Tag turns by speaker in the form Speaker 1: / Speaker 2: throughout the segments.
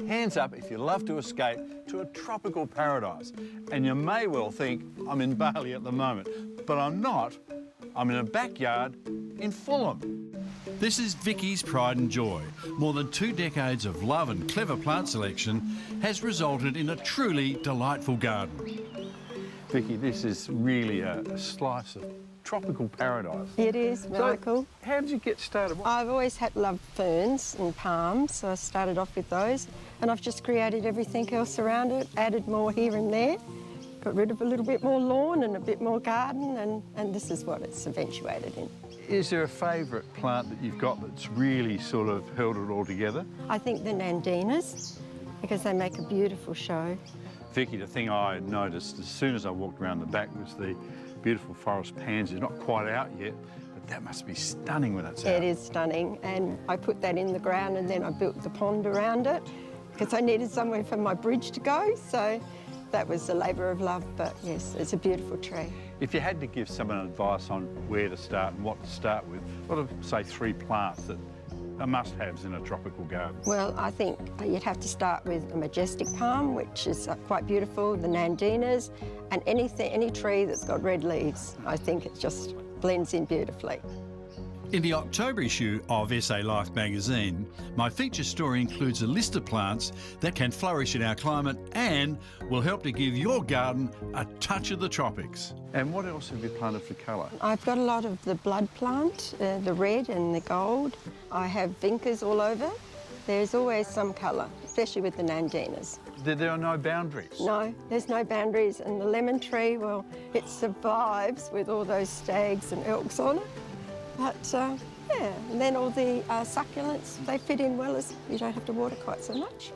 Speaker 1: Hands up if you love to escape to a tropical paradise. And you may well think I'm in Bali at the moment, but I'm not. I'm in a backyard in Fulham. This is Vicky's pride and joy. More than 2 decades of love and clever plant selection has resulted in a truly delightful garden. Vicky, this is really a slice of tropical paradise.
Speaker 2: It is, Michael.
Speaker 1: So, how did you get started?
Speaker 2: I've always had loved ferns and palms, so I started off with those, and I've just created everything else around it, added more here and there, got rid of a little bit more lawn and a bit more garden, and this is what it's eventuated in.
Speaker 1: Is there a favourite plant that you've got that's really sort of held it all together?
Speaker 2: I think the nandinas, because they make a beautiful show.
Speaker 1: Vicky, the thing I noticed as soon as I walked around the back was the beautiful forest pansy. Not quite out yet, but that must be stunning when it's out.
Speaker 2: It is stunning, and I put that in the ground and then I built the pond around it because I needed somewhere for my bridge to go, so that was a labour of love, but yes, it's a beautiful tree.
Speaker 1: If you had to give someone advice on where to start and what to start with, what are, say, 3 plants that are must-haves in a tropical garden?
Speaker 2: Well, I think you'd have to start with a majestic palm, which is quite beautiful, the nandinas, and any tree that's got red leaves. I think it just blends in beautifully.
Speaker 3: In the October issue of SA Life magazine, my feature story includes a list of plants that can flourish in our climate and will help to give your garden a touch of the tropics.
Speaker 1: And what else have you planted for colour?
Speaker 2: I've got a lot of the blood plant, the red and the gold. I have vincas all over. There's always some colour, especially with the nandinas.
Speaker 1: There are no boundaries?
Speaker 2: No, there's no boundaries. And the lemon tree, well, it survives with all those stags and elks on it. But, yeah, and then all the succulents, they fit in well as you don't have to water quite so much.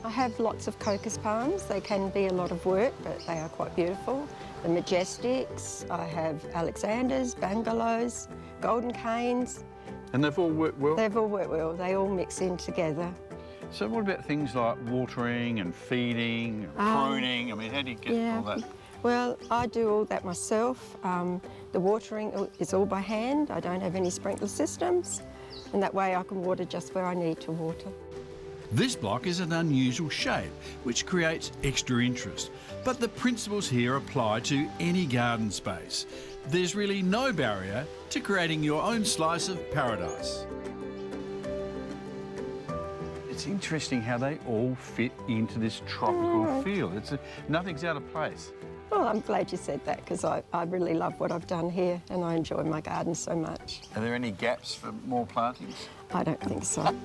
Speaker 2: I have lots of crocus palms. They can be a lot of work, but they are quite beautiful. The majestics, I have Alexanders, bungalows, golden canes.
Speaker 1: And they've all worked well?
Speaker 2: They've all worked well. They all mix in together.
Speaker 1: So what about things like watering and feeding, and pruning? I mean, how do you get all that?
Speaker 2: Well, I do all that myself. The watering is all by hand. I don't have any sprinkler systems, and that way I can water just where I need to water.
Speaker 3: This block is an unusual shape, which creates extra interest. But the principles here apply to any garden space. There's really no barrier to creating your own slice of paradise.
Speaker 1: It's interesting how they all fit into this tropical feel. Nothing's out of place.
Speaker 2: Well, I'm glad you said that because I really love what I've done here and I enjoy my garden so much.
Speaker 1: Are there any gaps for more plantings?
Speaker 2: I don't think so.